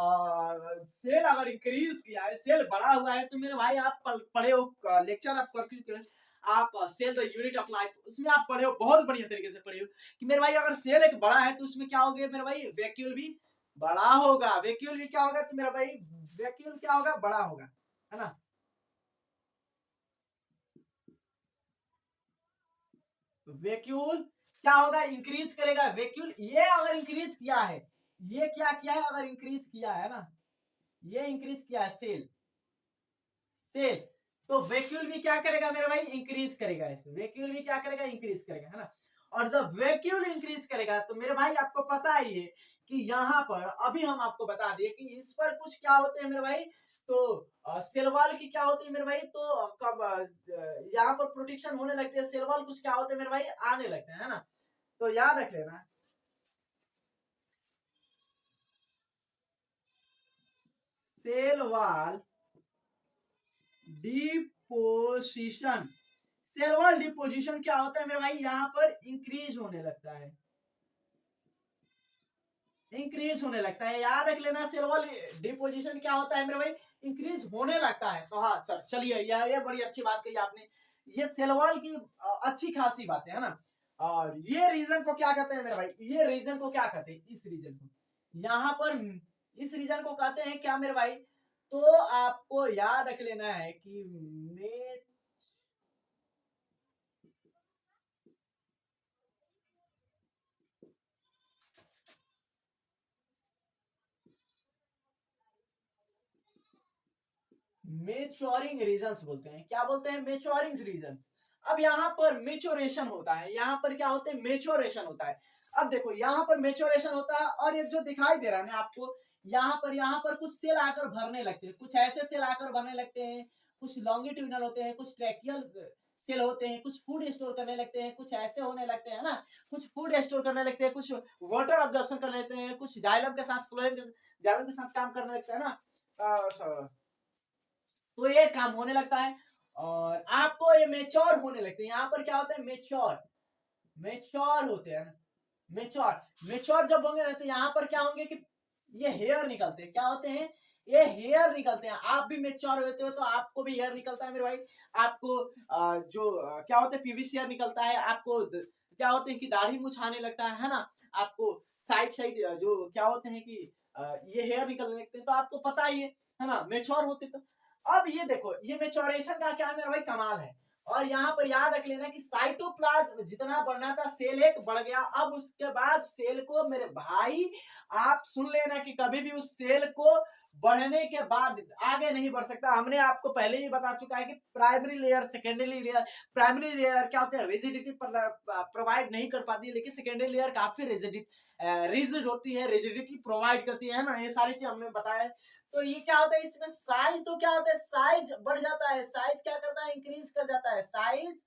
[SPEAKER 1] सेल अगर इंक्रीज किया है, सेल बड़ा हुआ है, तो मेरे भाई आप पढ़े हो लेक्चर आप कर चुके हो, आप cell the unit of life, उसमें आप पढ़े हो, बहुत बढ़िया तरीके से पढ़े हो कि मेरे भाई अगर सेल एक बड़ा है तो उसमें क्या होगा मेरे भाई, वैक्यूल भी बड़ा होगा, वैक्यूल भी क्या होगा तो मेरा भाई, वैक्यूल क्या होगा, बड़ा होगा, है ना। वैक्यूल क्या होगा, इंक्रीज करेगा वैक्यूल, ये अगर इंक्रीज किया है, ये क्या किया है, अगर इंक्रीज किया है ना, ये इंक्रीज किया है सेल, सेल, तो वैक्यूल भी क्या करेगा मेरे भाई, इंक्रीज करेगा, वैक्यूल भी क्या करेगा, इंक्रीज करेगा, है ना। और जब वैक्यूल इंक्रीज करेगा तो मेरे भाई आपको पता ही है कि यहाँ पर अभी हम आपको बता दिए कि इस पर कुछ क्या होते हैं मेरे भाई, तो सेल वॉल की क्या होती है मेरे भाई, तो कब यहाँ पर प्रोटेक्शन होने लगते हैं, सेल वॉल कुछ क्या होते हैं मेरे भाई, आने लगते हैं, है ना। तो याद रख लेना, cell wall deposition, cell wall deposition क्या होता है मेरे भाई, यहाँ पर इंक्रीज होने लगता है, इंक्रीज होने लगता है, याद रख लेना, सेल वॉल डिपोजिशन क्या होता है मेरे भाई, इंक्रीज होने लगता है। तो हाँ चलिए, ये बड़ी अच्छी बात कही आपने, ये सेल वॉल की अच्छी खासी बातें है ना। और ये रीजन को क्या कहते हैं मेरे भाई, ये रीजन को क्या कहते हैं, इस रीजन को, यहाँ पर इस रीजन को कहते हैं क्या मेरे भाई, तो आपको याद रख लेना है कि मेच्योरिंग रीजन्स बोलते हैं, क्या बोलते हैं, मेच्योरिंग रीजन्स। अब यहाँ पर मेच्योरेशन होता है, यहाँ पर क्या होते हैं, मेच्योरेशन होता है। अब देखो यहाँ पर मेच्योरेशन होता है, और ये जो दिखाई दे रहा है ना आपको, यहाँ पर कुछ सेल आकर भरने लगते हैं, कुछ ऐसे सेल आकर भरने लगते हैं, कुछ लॉन्गिट्यूडिनल होते हैं, कुछ ट्रैकियल सेल होते हैं, कुछ फूड स्टोर करने लगते हैं, कुछ ऐसे होने लगते हैं ना, कुछ फूड स्टोर करने लगते हैं, कुछ वाटर ऑब्जर्वेशन कर लेते हैं, कुछ जाइलम के साथ फ्लोएम के जाइलम के साथ काम करने लगते हैं ना। तो ये काम होने लगता है, और आपको ये मेच्योर होने लगते हैं, यहाँ पर क्या होता है, मेच्योर, मेच्योर होते हैं, मेच्योर, मेच्योर जब होंगे ना तो यहाँ पर क्या होंगे कि ये हेयर निकलते हैं, क्या होते हैं, ये हेयर निकलते हैं, आप भी मेच्योर होते हो तो आपको भी हेयर निकलता है मेरे भाई, आपको जो क्या होता है पीवीसी हेयर निकलता है, आपको क्या होते हैं कि दाढ़ी मूछ आने लगता है ना, आपको साइड साइड जो क्या होते हैं कि ये हेयर निकलने लगते हैं, तो आपको पता ही है ना, मेच्योर होते तो। अब ये देखो, ये मेच्योरेशन का क्या मेरा भाई कमाल है। और यहाँ पर याद रख लेना कि साइटोप्लाज्म जितना बढ़ना था, सेल एक बढ़ गया, अब उसके बाद सेल को मेरे भाई आप सुन लेना कि कभी भी उस सेल को बढ़ने के बाद आगे नहीं बढ़ सकता। हमने आपको पहले ही बता चुका है कि primary layer, secondary layer, primary layer क्या होते हैं, रिजिडिटी प्रोवाइड नहीं कर पाती है, लेकिन सेकेंडरी लेयर काफी रिजिड होती है, रिजिडिटी प्रोवाइड करती है ना, ये सारी चीज हमने बताया। तो ये क्या होता है, इसमें साइज तो क्या होता है, साइज बढ़ जाता है, साइज क्या करता है, इंक्रीज कर जाता है, साइज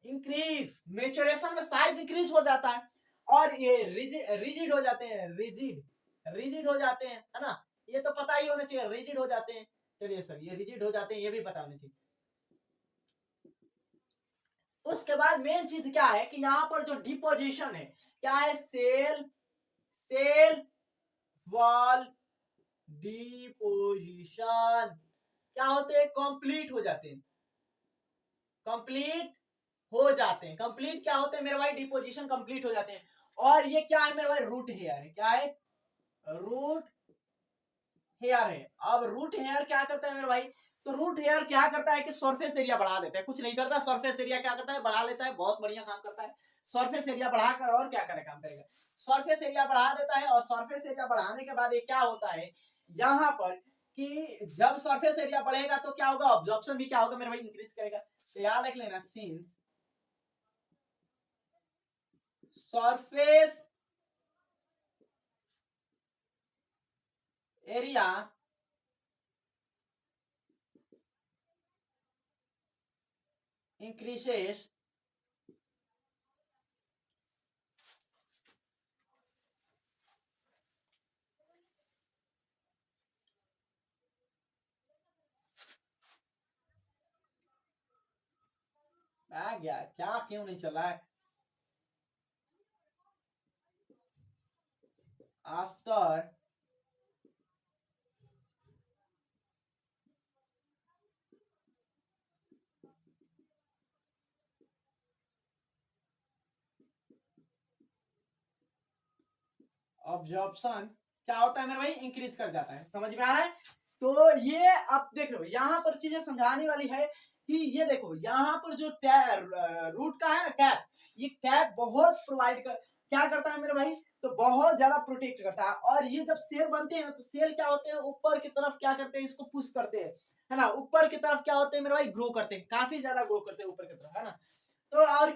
[SPEAKER 1] इंक्रीज, मेच्योरेशन में साइज इंक्रीज हो जाता है, और ये रिजिड हो जाते हैं, रिजिड, रिजिड हो जाते हैं, है ना, ये तो पता ही होना चाहिए, रिजिड हो जाते हैं। चलिए सर, ये रिजिड हो जाते हैं, ये भी पता होना चाहिए। उसके बाद मेन चीज क्या है कि यहाँ पर जो डिपोजिशन है क्या है, सेल सेल वॉल डिपोजिशन क्या होते हैं, कंप्लीट हो जाते हैं, कंप्लीट हो जाते हैं। कंप्लीट क्या होते हैं मेरे भाई, डिपोजिशन कंप्लीट हो जाते हैं। और ये क्या है मेरे भाई, रूट हेयर है। क्या है, रूट हेयर है। अब रूट हेयर क्या करता है मेरे भाई, तो रूट हेयर क्या करता है कि सरफेस एरिया बढ़ा देता है, कुछ नहीं करता, सरफेस एरिया क्या करता है, बढ़ा लेता है, बहुत बढ़िया काम करता है। सरफेस एरिया बढ़ाकर और क्या करे, काम करेगा, सरफेस एरिया बढ़ा देता है। और सरफेस एरिया बढ़ाने के बाद ये क्या होता है यहाँ पर कि जब सरफेस एरिया बढ़ेगा तो क्या होगा, ऑब्जॉर्प्शन भी क्या होगा मेरे भाई, इंक्रीज करेगा। तो याद रख लेना, सिंस सरफेस एरिया increases आ गया, क्या क्यों नहीं चल रहा है, आफ्टर ऑब्जॉर्प्शन क्या होता है मेरे भाई, इंक्रीज कर जाता है। समझ में आ रहा है। तो ये अब देखो यहाँ पर चीजें समझाने वाली है कि ये देखो यहाँ पर जो रूट का है ना कैप, ये कैप बहुत प्रोवाइड कर, क्या करता है मेरे भाई, तो बहुत ज्यादा प्रोटेक्ट करता है। और ये जब सेल बनते हैं ना तो सेल क्या होते हैं, ऊपर की तरफ क्या करते हैं, इसको पुश करते हैं, है ना, ऊपर की तरफ क्या होते हैं मेरे भाई, ग्रो करते हैं, काफी ज्यादा ग्रो करते हैं ऊपर की तरफ, है ना। तो और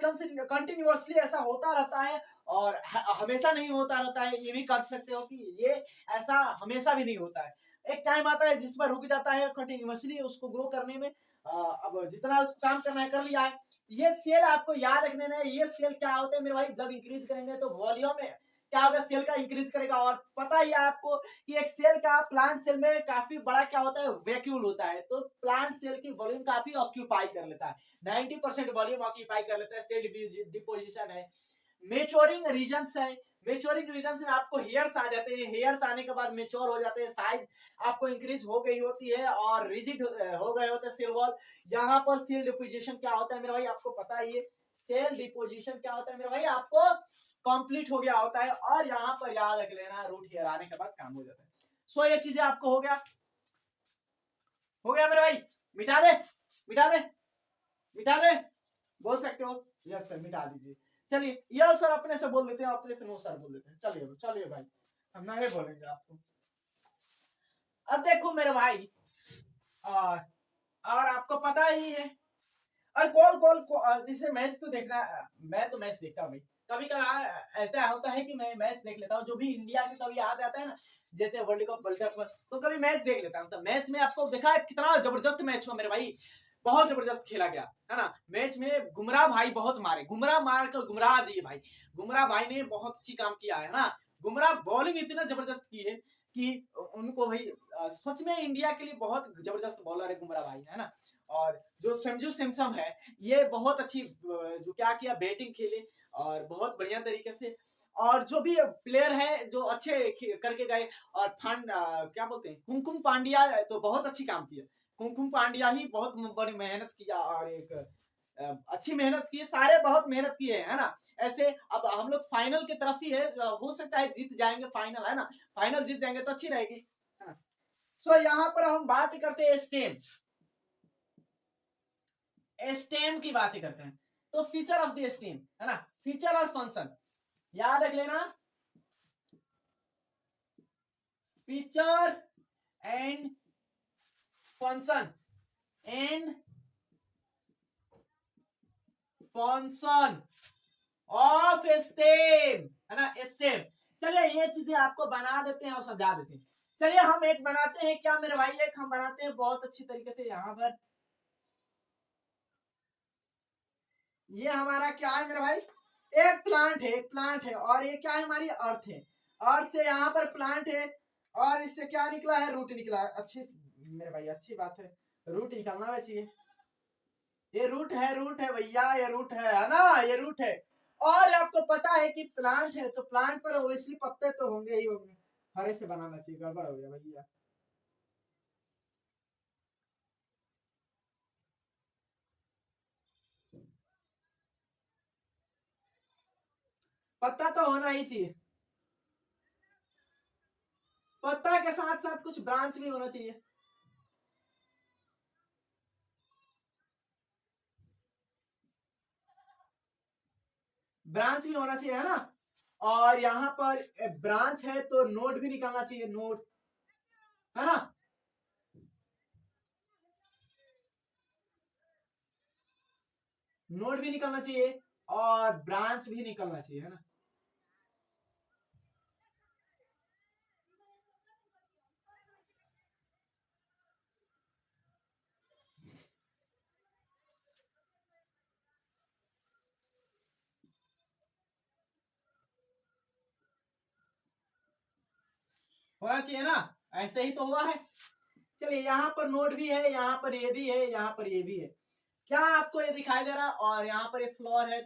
[SPEAKER 1] कंटिन्यूअसली ऐसा होता रहता है, और हमेशा नहीं होता रहता है, ये भी कर सकते हो कि ये ऐसा हमेशा भी नहीं होता है। एक टाइम आता है जिस पर रुक जाता है कंटिन्यूअसली उसको ग्रो करने में। अब जितना उसको काम करना है कर लिया है। ये सेल आपको याद रखने में, ये सेल क्या होते हैं मेरे भाई, जब इंक्रीज करेंगे तो वॉल्यूम में क्या होगा, सेल का इंक्रीज करेगा। और पता ही है आपको कि एक सेल का प्लांट सेल में काफी बड़ा क्या होता है, वैक्यूल होता है, तो प्लांट सेल की वॉल्यूम काफी ऑक्यूपाई कर लेता है, 90% वॉल्यूम ऑक्यूपाई कर लेता है, सेल डिपोजिशन है। मेच्योरिंग रीजन्स है, मेच्योरिंग रीजन्स में आपको हेयर्स आ जाते हैं, हेयर्स आने के बाद मेच्योर हो जाते हैं, साइज आपको इंक्रीज हो गई होती है और रिजिड हो गए होते हैं सेल वॉल। यहाँ पर सेल डिपोजिशन क्या होता है मेरे भाई, आपको पता ही है, सेल डिपोजिशन क्या होता है मेरे भाई, आपको कंप्लीट हो गया होता है। और यहाँ पर याद रख लेना, रूट हेयर आने के बाद काम हो जाता है। सो ये चीजें आपको हो गया मेरे भाई, मिटा दे, मिटा दे, मिटा दे, बोल सकते हो, यस सर मिटा दीजिए। चलिए यस सर अपने से बोल देते हैं, अपने से नो सर बोल देते हैं। चलिए चलिए भाई, हम नहीं बोलेंगे आपको। अब देखो मेरे भाई, और, और आपको पता ही है, और कॉल कॉल इसे मैच तो देखना, मैं तो मैच देखता हूँ भाई। कभी कभी ऐसा होता है कि मैं मैच देख लेता हूँ, जो भी इंडिया के कभी याद आता है ना, जैसे वर्ल्ड कप तो कभी मैच देख लेता हूँ। तो मैच में आपको देखा है कितना जबरदस्त मैच हुआ मेरे भाई, बहुत जबरदस्त खेला गया, है ना। मैच में गुमराह भाई बहुत मारे, गुमराह मार कर गुमराह दिए भाई, गुमराह भाई ने बहुत अच्छी काम किया है ना। गुमराह बॉलिंग इतना जबरदस्त की है कि उनको भाई सच में इंडिया के लिए बहुत जबरदस्त बॉलर है गुमराह भाई, है ना। और जो संजू सैमसन है, ये बहुत अच्छी जो क्या किया, बैटिंग खेले और बहुत बढ़िया तरीके से। और जो भी प्लेयर है जो अच्छे करके गए, और फंड क्या बोलते हैं, कुमकुम पांड्या तो बहुत अच्छी काम किया, कुमकुम पांड्या ही बहुत बड़ी मेहनत किया, और एक अच्छी मेहनत की, सारे बहुत मेहनत किए है ना। ऐसे अब हम लोग फाइनल की तरफ ही है, हो सकता है जीत जाएंगे फाइनल, है ना, फाइनल जीत जाएंगे तो अच्छी रहेगी, है ना। सो यहाँ पर हम बात करते हैं स्टेम, स्टेम की बातें करते हैं। तो फीचर ऑफ द स्टेम, है ना, फीचर और फंक्शन याद रख लेना, feature and function, and function of stem, है ना, स्टेम। चलिए ये चीजें आपको बना देते हैं और समझा देते हैं। चलिए हम एक बनाते हैं, क्या मेरे भाई, एक हम बनाते हैं बहुत अच्छी तरीके से। यहाँ पर ये हमारा क्या है मेरे भाई, एक प्लांट है, एक प्लांट है, और ये क्या है, हमारी अर्थ है। अर्थ से यहाँ पर प्लांट है और इससे क्या निकला है, रूट निकला है। अच्छी मेरे भाई अच्छी बात है, रूट निकलना चाहिए। ये रूट है भैया, ये रूट है ना, ये रूट है। और आपको पता है कि प्लांट है तो प्लांट पर ओबियसली पत्ते तो होंगे ही होंगे। हरे से बनाना चाहिए, गड़बड़ हो गया भैया। पत्ता तो होना ही चाहिए, पत्ता के साथ साथ कुछ ब्रांच भी होना चाहिए। ब्रांच भी होना चाहिए है ना। और यहाँ पर ब्रांच है तो नोड भी निकलना चाहिए, नोड है ना। नोड भी निकलना चाहिए और ब्रांच भी निकलना चाहिए है ना। होना चाहिए ना, ऐसे ही तो हुआ है। चलिए यहाँ पर नोड भी है, यहाँ पर ये भी है, यहाँ पर ये भी है। क्या आपको ये दिखाई दे रहा, और यहाँ पर ये फ्लोर है।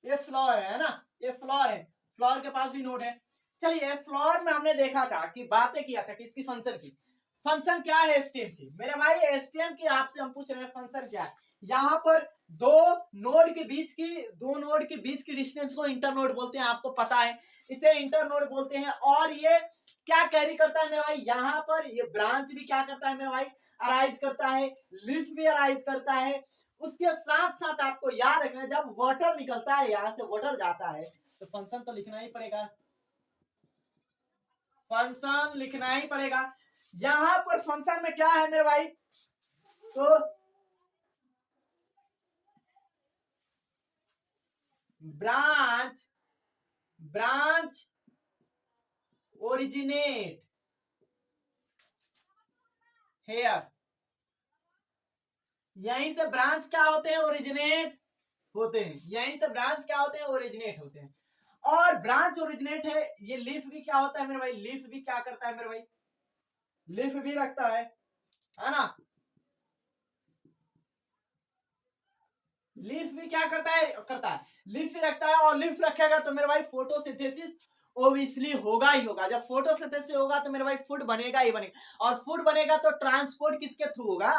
[SPEAKER 1] ये फ्लोर है ना, ये फ्लोर है, फ्लोर के पास भी नोड है। चलिए फ्लोर में हमने देखा था कि बातें किया था किसकी, फंक्शन की। फंक्शन क्या है एसटीएम की, मेरे भाई एसटीएम की आपसे हम पूछ रहे हैं फंक्शन क्या है। यहाँ पर दो नोड के बीच की डिस्टेंस को इंटर नोड बोलते हैं, आपको पता है, इसे इंटर नोड बोलते हैं। और ये क्या कैरी करता है मेरे भाई, यहाँ पर ये ब्रांच भी क्या करता है मेरे भाई, अराइज करता है, लीफ भी अराइज करता है। उसके साथ साथ आपको याद रखना है, जब वाटर निकलता है यहाँ से, वाटर जाता है तो फंक्शन तो लिखना ही पड़ेगा, फंक्शन लिखना ही पड़ेगा। यहाँ पर फंक्शन में क्या है मेरे भाई, तो ब्रांच ब्रांच ओरिजिनेट हेयर, यहीं से ब्रांच क्या होते हैं, ओरिजिनेट होते हैं। यहीं से ब्रांच क्या होते हैं, ओरिजिनेट होते हैं। और ब्रांच ओरिजिनेट है, ये लीफ भी क्या होता है मेरे भाई, लीफ भी क्या करता है मेरे भाई, लीफ भी रखता है ना। लीफ भी क्या करता है लीफ भी रखता है। और लीफ रखेगा तो मेरे भाई फोटोसिंथेसिस ओबियसली होगा ही होगा। जब फोटोसिंथेसिस होगा तो मेरे भाई फूड बनेगा ही बनेगा। और फूड बनेगा तो ट्रांसपोर्ट किसके थ्रू होगा,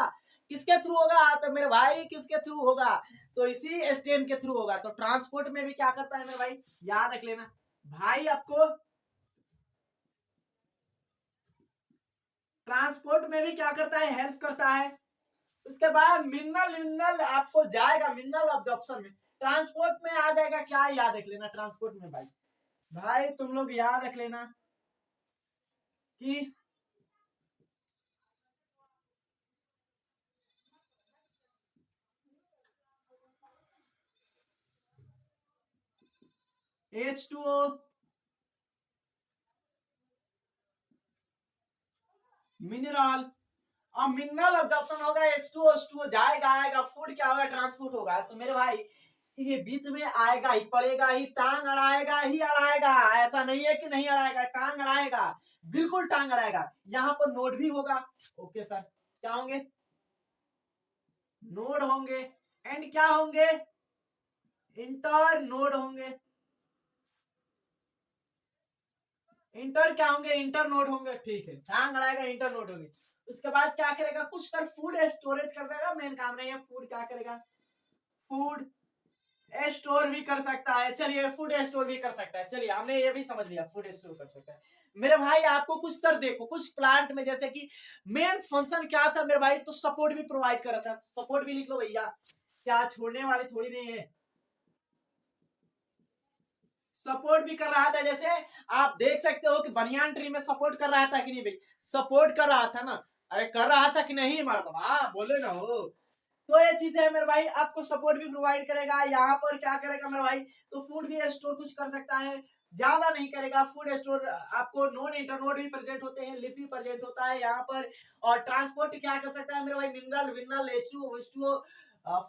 [SPEAKER 1] किसके थ्रू होगा, तो मेरे भाई किसके थ्रू होगा, तो इसी स्टेम के थ्रू होगा। तो ट्रांसपोर्ट में भी क्या करता है मेरे भाई, याद रख लेना भाई आपको, ट्रांसपोर्ट में भी क्या करता है, हेल्प करता है। उसके बाद मिनरल मिनरल आपको जाएगा, मिनरल ऑब्जॉर्प्शन में, ट्रांसपोर्ट में आ जाएगा क्या, याद रख लेना ट्रांसपोर्ट में भाई। भाई तुम लोग याद रख लेना कि H2O मिनरल, और मिनरल ऑब्जॉर्प्शन होगा, H2O जाएगा आएगा, फूड क्या होगा, ट्रांसपोर्ट होगा। तो मेरे भाई ये बीच में आएगा ही, पड़ेगा ही, टांग अड़ाएगा ही अड़ाएगा, ऐसा नहीं है कि नहीं अड़ाएगा, टांग अड़ाएगा, बिल्कुल टांग अड़ाएगा। यहाँ पर नोड भी होगा। ओके सर, क्या होंगे, नोड होंगे, एंड क्या होंगे, इंटर नोड होंगे। इंटर क्या होंगे, इंटर नोड होंगे, ठीक है, टांग अड़ाएगा, इंटर नोड होंगे। उसके बाद क्या करेगा, कुछ सर फूड स्टोरेज कर देगा, मेन काम नहीं है, फूड क्या करेगा, फूड स्टोर भी कर सकता है। चलिए फूड स्टोर भी कर सकता है, चलिए हमने ये भी समझ लिया, फूड स्टोर कर सकता है। मेरे भाई आपको कुछ तर देखो, कुछ प्लांट में जैसे कि मेन फंक्शन क्या था मेरे भाई, तो सपोर्ट भी प्रोवाइड कर रहा था, सपोर्ट भी लिख लो भैया, क्या छोड़ने वाली थोड़ी नहीं है, सपोर्ट भी कर रहा था। जैसे आप देख सकते हो कि बनियान ट्री में सपोर्ट कर रहा था कि नहीं भाई, सपोर्ट कर रहा था ना, अरे कर रहा था कि नहीं, मर्दबा बोले ना हो। तो ये चीज है मेरे भाई, आपको सपोर्ट भी प्रोवाइड करेगा। यहाँ पर क्या करेगा मेरे भाई, तो फूड भी स्टोर कुछ कर सकता है, ज्यादा नहीं करेगा। फूड स्टोर आपको नॉन इंटरनोड भी प्रेजेंट होते हैं, लिप भी प्रेजेंट होता है यहाँ पर। और ट्रांसपोर्ट क्या कर सकता है मेरे भाई, मिनरल विनरल H2O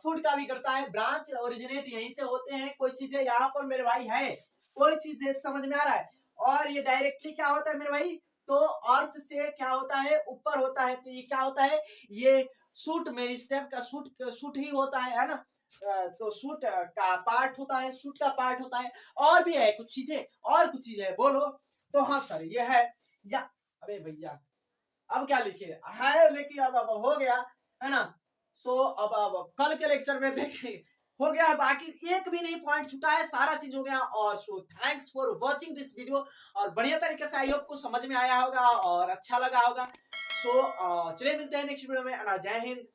[SPEAKER 1] फूड का भी करता है, ब्रांच ओरिजिनेट यहीं से होते हैं। कोई चीजें यहाँ पर मेरे भाई है, कोई चीजें समझ में आ रहा है। और ये डायरेक्टली क्या होता है मेरे भाई, तो अर्थ से क्या होता है, ऊपर होता है। तो ये क्या होता है, ये सूट मेरी स्टेम का सूट ही होता है ना। तो सूट का पार्ट होता है, सूट का पार्ट होता है। और भी है कुछ चीजें, और कुछ चीजें है, बोलो। तो हाँ सर ये है या, अबे भैया अब क्या लिखे है, लेकिन अब हो गया है ना। सो अब कल के लेक्चर में देखें, हो गया। बाकी एक भी नहीं पॉइंट छूटा है, सारा चीज हो गया। और so thanks for watching this video. और बढ़िया तरीके से आई होप को समझ में आया होगा और अच्छा लगा होगा। सो चलिए मिलते हैं नेक्स्ट वीडियो में। जय हिंद।